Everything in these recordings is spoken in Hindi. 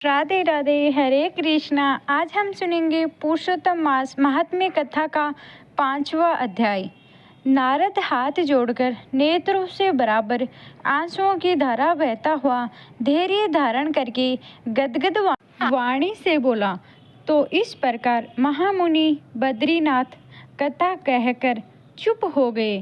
राधे राधे, हरे कृष्णा। आज हम सुनेंगे पुरुषोत्तम मास महात्म्य कथा का 5वां अध्याय। नारद हाथ जोड़कर नेत्रों से बराबर आंसुओं की धारा बहता हुआ धैर्य धारण करके गदगद वाणी से बोला। तो इस प्रकार महामुनि बद्रीनाथ कथा कहकर चुप हो गए।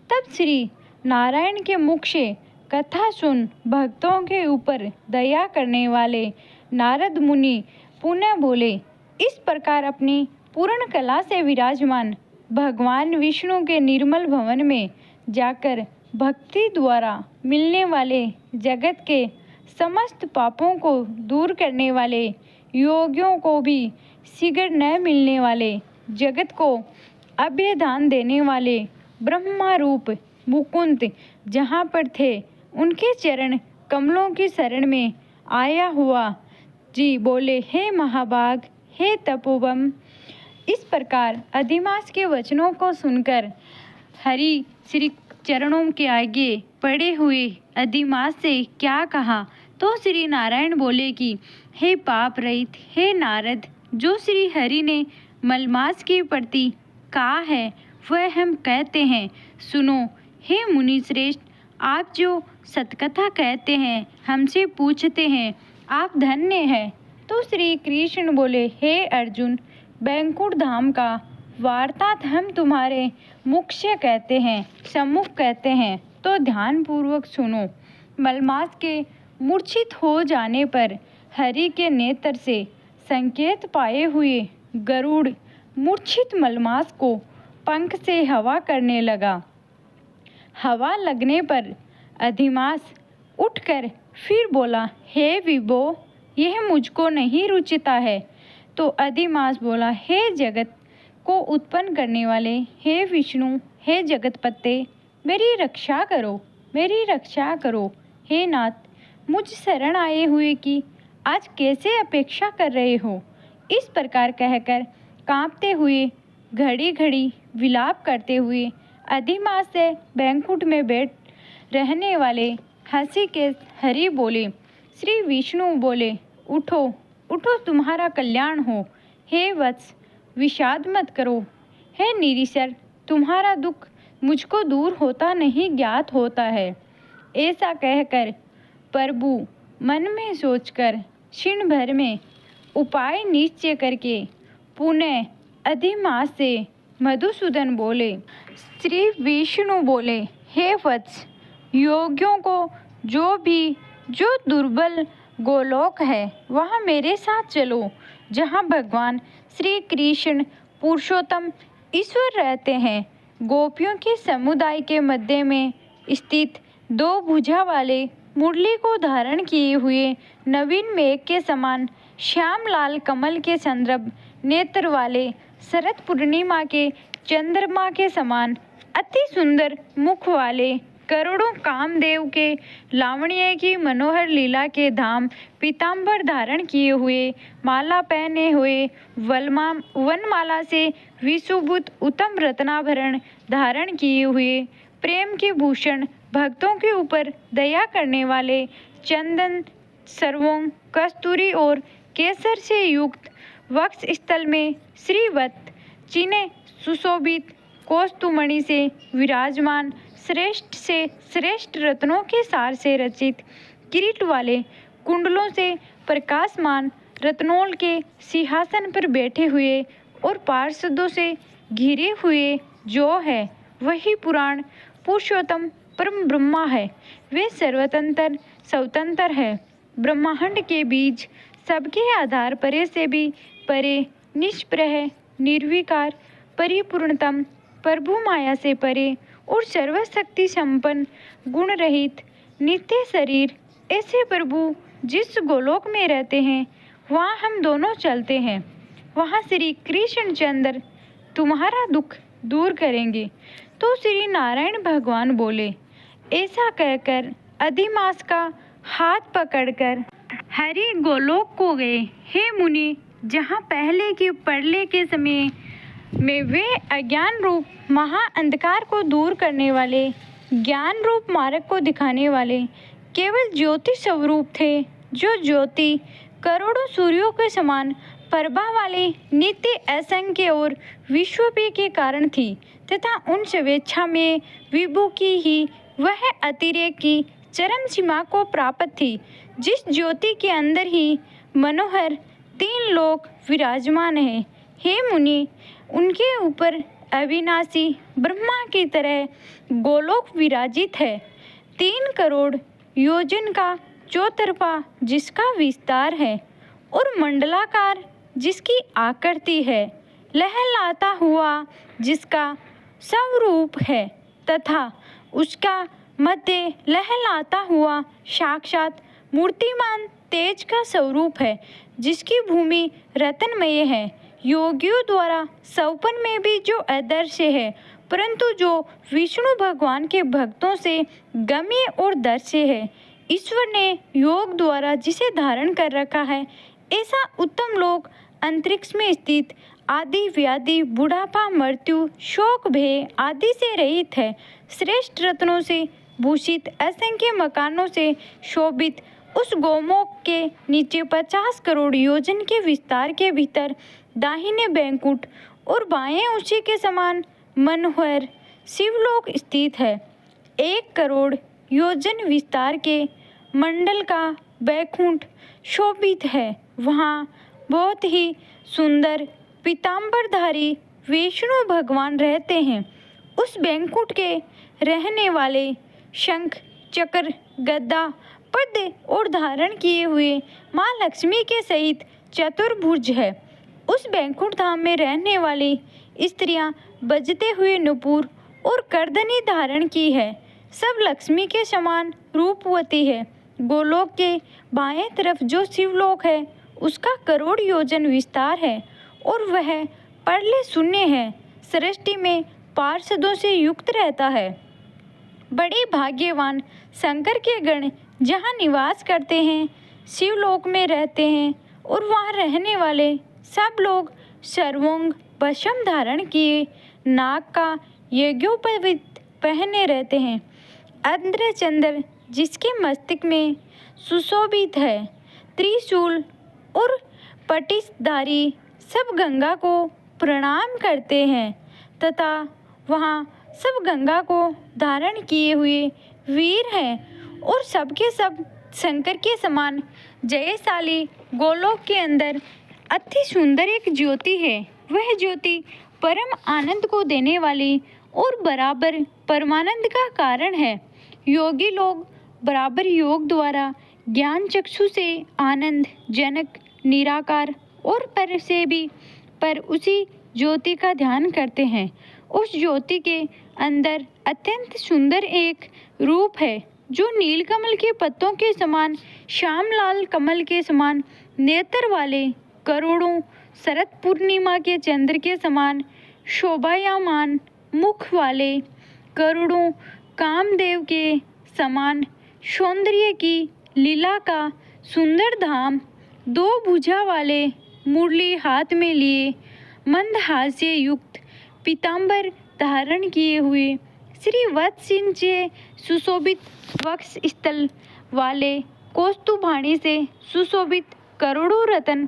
तब श्री नारायण के मुख से कथा सुन भक्तों के ऊपर दया करने वाले नारद मुनि पुनः बोले। इस प्रकार अपनी पूर्ण कला से विराजमान भगवान विष्णु के निर्मल भवन में जाकर भक्ति द्वारा मिलने वाले जगत के समस्त पापों को दूर करने वाले योगियों को भी शीघ्र न मिलने वाले जगत को अभय दान देने वाले ब्रह्मा रूप मुकुंद जहाँ पर थे उनके चरण कमलों की शरण में आया हुआ जी बोले, हे महाभाग, हे तपोवन। इस प्रकार अधिमास के वचनों को सुनकर हरि श्री चरणों के आगे पड़े हुए अधिमास से क्या कहा तो श्री नारायण बोले कि हे पाप रहित, हे नारद, जो श्री हरि ने मलमास के प्रति कहा है वह हम कहते हैं। सुनो हे मुनि श्रेष्ठ, आप जो सतकथा कहते हैं हमसे पूछते हैं, आप धन्य हैं। तो श्री कृष्ण बोले, हे अर्जुन, बैंकुट धाम का वार्तात हम तुम्हारे मुख से कहते हैं, सम्मुख कहते हैं, तो ध्यान पूर्वक सुनो। मलमास के मूर्छित हो जाने पर हरि के नेत्र से संकेत पाए हुए गरुड़ मूर्छित मलमास को पंख से हवा करने लगा। हवा लगने पर अधिमास उठकर फिर बोला, हे विभो, यह मुझको नहीं रुचता है। तो अधिमास बोला, हे जगत को उत्पन्न करने वाले, हे विष्णु, हे जगतपते, मेरी रक्षा करो, मेरी रक्षा करो। हे नाथ, मुझ शरण आए हुए की आज कैसे अपेक्षा कर रहे हो। इस प्रकार कहकर कांपते हुए घड़ी घड़ी विलाप करते हुए अधिमास से बैंकुट में बैठ रहने वाले हंसी के हरि बोले। श्री विष्णु बोले, उठो उठो, तुम्हारा कल्याण हो। हे वत्स, विषाद मत करो। हे निरीश्वर, तुम्हारा दुख मुझको दूर होता नहीं ज्ञात होता है। ऐसा कहकर प्रभु मन में सोचकर क्षण भर में उपाय निश्चय करके पुनः अधिमास से मधुसूदन बोले। श्री विष्णु बोले, हे वत्स, योगियों को जो दुर्बल गोलोक है वहाँ मेरे साथ चलो, जहाँ भगवान श्री कृष्ण पुरुषोत्तम ईश्वर रहते हैं। गोपियों के समुदाय के मध्य में स्थित 2 भुजा वाले मुरली को धारण किए हुए नवीन मेघ के समान श्याम लाल कमल के संदर्भ नेत्र वाले शरद पूर्णिमा के चंद्रमा के समान अति सुंदर मुख वाले करोड़ों कामदेव के लावण्य की मनोहर लीला के धाम पीतांबर धारण किए हुए, माला पहने हुए, वनमाला से विशुभूत उत्तम रत्नाभरण धारण किए हुए, प्रेम के भूषण भक्तों के ऊपर दया करने वाले, चंदन, सर्वों, कस्तूरी और केसर से युक्त वक्ष स्थल में श्रीवत चिन्ह सुशोभित कौस्तुमणि से विराजमान, श्रेष्ठ से श्रेष्ठ रत्नों के सार से रचित किरीट वाले, कुंडलों से प्रकाशमान रत्नोल के सिंहासन पर बैठे हुए और पार्षदों से घिरे हुए जो है वही पुराण पुरुषोत्तम परम ब्रह्मा है। वे सर्वतंत्र स्वतंत्र है, ब्रह्मांड के बीज, सबके आधार परे से भी परे, निष्प्रह, निर्विकार, परिपूर्णतम, प्रभु माया से परे और सर्वशक्ति संपन्न, गुण रहित, नित्य शरीर। ऐसे प्रभु जिस गोलोक में रहते हैं वहाँ हम दोनों चलते हैं। वहाँ श्री कृष्ण चंद्र तुम्हारा दुख दूर करेंगे। तो श्री नारायण भगवान बोले। ऐसा कहकर अधिमास का हाथ पकड़कर हरि गोलोक को गए। हे मुनि, जहाँ पहले के प्रलय के समय में वे अज्ञान रूप महा अंधकार को दूर करने वाले, ज्ञान रूप मार्ग को दिखाने वाले केवल ज्योति स्वरूप थे, जो ज्योति करोड़ों सूर्यों के समान प्रभा वाले नित्य असंख्य और विश्वव्यापी के कारण थी तथा उन स्वेच्छा में विभु की ही वह अतिरेक की चरम सीमा को प्राप्त थी, जिस ज्योति के अंदर ही मनोहर 3 लोक विराजमान है। हे मुनि, उनके ऊपर अविनाशी ब्रह्मा की तरह गोलोक विराजित है। 3 करोड़ योजन का चौतरफा जिसका विस्तार है और मंडलाकार जिसकी आकृति है, लहलाता हुआ जिसका स्वरूप है तथा उसका मध्य लहलाता हुआ साक्षात मूर्तिमान तेज का स्वरूप है, जिसकी भूमि रत्नमय है। योगियों द्वारा सौपन में भी जो अदृश्य है, परंतु जो विष्णु भगवान के भक्तों से गम्य और दृश्य है। ईश्वर ने योग द्वारा जिसे धारण कर रखा है, ऐसा उत्तम लोक अंतरिक्ष में स्थित आदि व्याधि बुढ़ापा मृत्यु शोक भय आदि से रहित है। श्रेष्ठ रत्नों से भूषित असंख्य मकानों से शोभित उस गोमुख के नीचे 50 करोड़ योजन के विस्तार के भीतर दाहिने बैंकुट और बाएं उसी के समान मनोहर शिवलोक स्थित है। 1 करोड़ योजन विस्तार के मंडल का बैकुंठ शोभित है। वहाँ बहुत ही सुंदर पीतांबरधारी विष्णु भगवान रहते हैं। उस बैंकुट के रहने वाले शंख चक्र गदा पद्म और धारण किए हुए माँ लक्ष्मी के सहित चतुर्भुज है। उस बैंकुट धाम में रहने वाली स्त्रियां बजते हुए नुपुर और करदनी धारण की है, सब लक्ष्मी के समान रूपवती है। गोलोक के बाएं तरफ जो शिवलोक है, उसका करोड़ योजन विस्तार है और वह परले शून्य है। सृष्टि में पार्षदों से युक्त रहता है। बड़े भाग्यवान शंकर के गण जहाँ निवास करते हैं, शिवलोक में रहते हैं और वहाँ रहने वाले सब लोग सर्वोंग भस्म धारण किए नाग का यज्ञोपवीत पहने रहते हैं। इंद्रचंद्र जिसके मस्तक में सुशोभित है, त्रिशूल और पटिशधारी सब गंगा को प्रणाम करते हैं तथा वहाँ सब गंगा को धारण किए हुए वीर हैं और सबके सब शंकर के समान जयशाली। गोलोक के अंदर अति सुंदर एक ज्योति है। वह ज्योति परम आनंद को देने वाली और बराबर परमानंद का कारण है। योगी लोग बराबर योग द्वारा ज्ञान चक्षु से आनंद जनक निराकार और पर से भी पर उसी ज्योति का ध्यान करते हैं। उस ज्योति के अंदर अत्यंत सुंदर एक रूप है जो नीलकमल के पत्तों के समान श्यामलाल कमल के समान नेत्र वाले, करोड़ों शरद पूर्णिमा के चंद्र के समान शोभायमान मुख वाले, करोड़ों कामदेव के समान सौंदर्य की लीला का सुंदर धाम, 2 भुजा वाले मुरली हाथ में लिए मंदहास्य युक्त पीतांबर धारण किए हुए श्री वत्सिन से सुशोभित वक्ष स्थल वाले, कौस्तुभाणी से सुशोभित करोड़ों रत्न,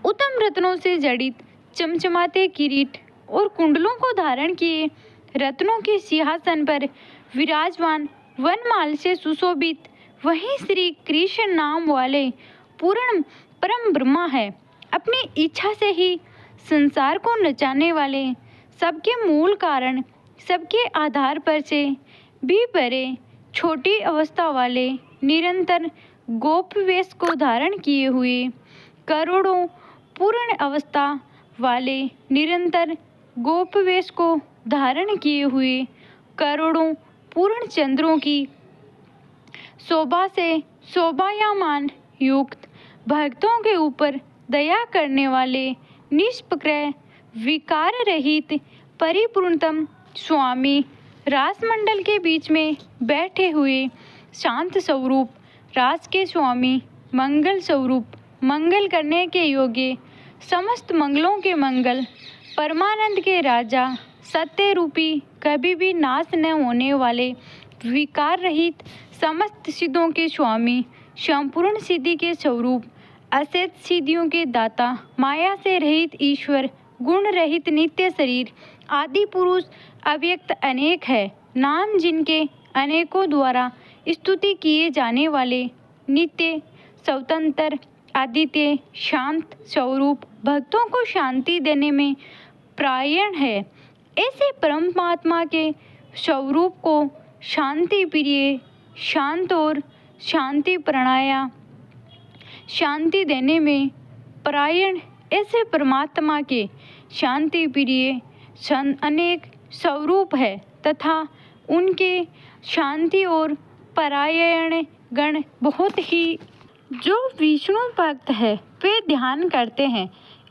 उत्तम रत्नों से जड़ित चमचमाते किरीट और कुंडलों को धारण किए रत्नों के सिंहासन पर विराजमान वनमाल से सुशोभित वही श्री कृष्ण नाम वाले पूर्ण परम ब्रह्मा है। अपनी इच्छा से ही संसार को नचाने वाले, सबके मूल कारण, सबके आधार पर से भी परे, छोटी अवस्था वाले, निरंतर गोप वेश को धारण किए हुए, करोड़ों पूर्ण अवस्था वाले, निरंतर गोप वेश को धारण किए हुए, करोड़ों पूर्ण चंद्रों की शोभा से शोभायमान युक्त, भक्तों के ऊपर दया करने वाले, निष्प्रय विकार रहित परिपूर्णतम स्वामी, रासमंडल के बीच में बैठे हुए शांत स्वरूप, रास के स्वामी, मंगल स्वरूप, मंगल करने के योग्य, समस्त मंगलों के मंगल, परमानंद के राजा, सत्य रूपी, कभी भी नाश न होने वाले, विकार रहित समस्त सिद्धों के स्वामी, संपूर्ण सिद्धि के स्वरूप, अशेष सिद्धियों के दाता, माया से रहित ईश्वर, गुण रहित नित्य शरीर, आदि पुरुष अव्यक्त अनेक है, नाम जिनके अनेकों द्वारा स्तुति किए जाने वाले, नित्य स्वतंत्र आदित्य शांत स्वरूप, भक्तों को शांति देने में प्रायण है। ऐसे परमात्मा के स्वरूप को शांति प्रिय, शांत और शांति प्रणाया, शांति देने में परायण, ऐसे परमात्मा के शांति प्रिय अनेक स्वरूप है तथा उनके शांति और परायण गण बहुत ही, जो विष्णु भक्त है वे ध्यान करते हैं।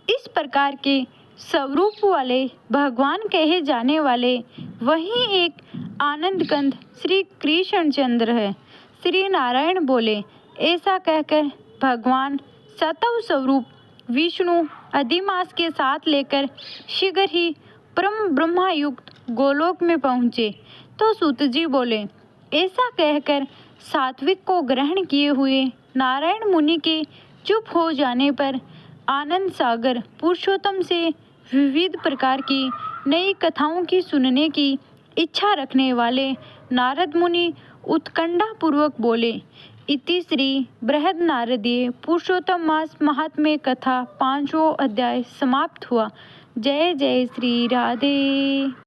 इस प्रकार के स्वरूप वाले भगवान कहे जाने वाले वही एक आनंद कंद श्री कृष्णचंद्र है। श्री नारायण बोले, ऐसा कहकर भगवान सतव स्वरूप विष्णु अधिमास के साथ लेकर शीघ्र ही परम ब्रह्मायुक्त गोलोक में पहुँचे। तो सूत जी बोले, ऐसा कहकर सात्विक को ग्रहण किए हुए नारायण मुनि के चुप हो जाने पर आनंद सागर पुरुषोत्तम से विविध प्रकार की नई कथाओं की सुनने की इच्छा रखने वाले नारद मुनि उत्कंठा पूर्वक बोले, इति श्री बृहद नारदीय पुरुषोत्तम मास महात्म्य कथा 5वां अध्याय समाप्त हुआ। जय जय श्री राधे।